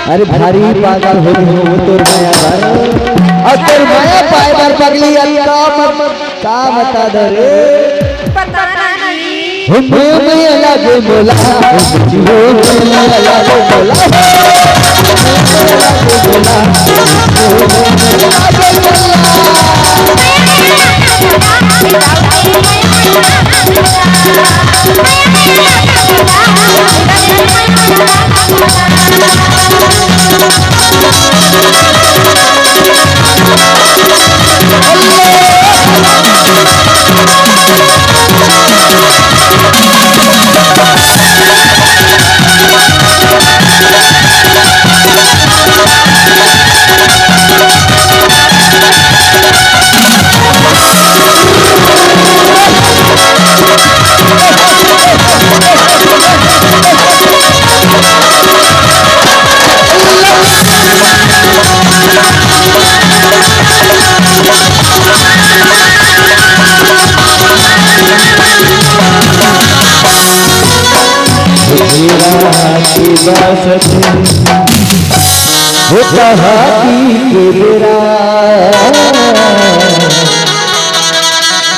अरे भारी पागल हो तोर माया भर और तोर माया पाए बार पगली का बता दो रे पता नहीं मैं लगे बोला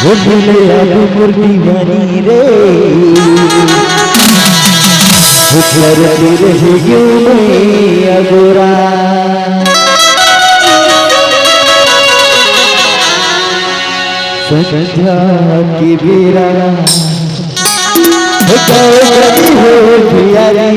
वो मिले अब मुर्गी बनी रे वो करती रहेगी मैं अगोरा संध्या की बेरा कभी हो प्यारी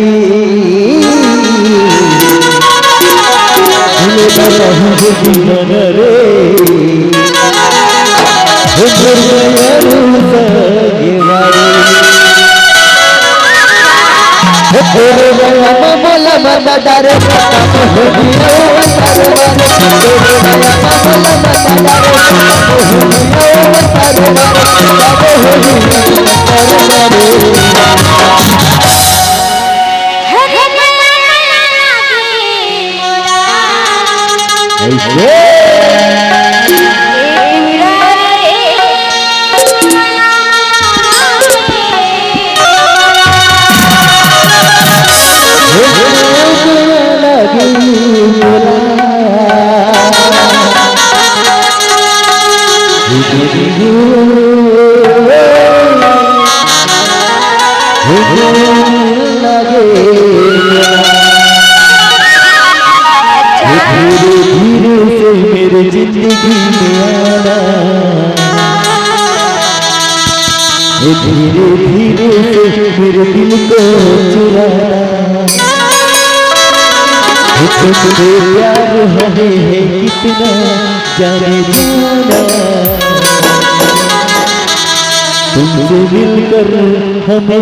रे बोला मत डरे मेरे जिंदगी में आना धीरे धीरे से मेरे दिल को चुराना तुझे प्यार हमें है कितना जाने जाना तुमसे मिलकर हमें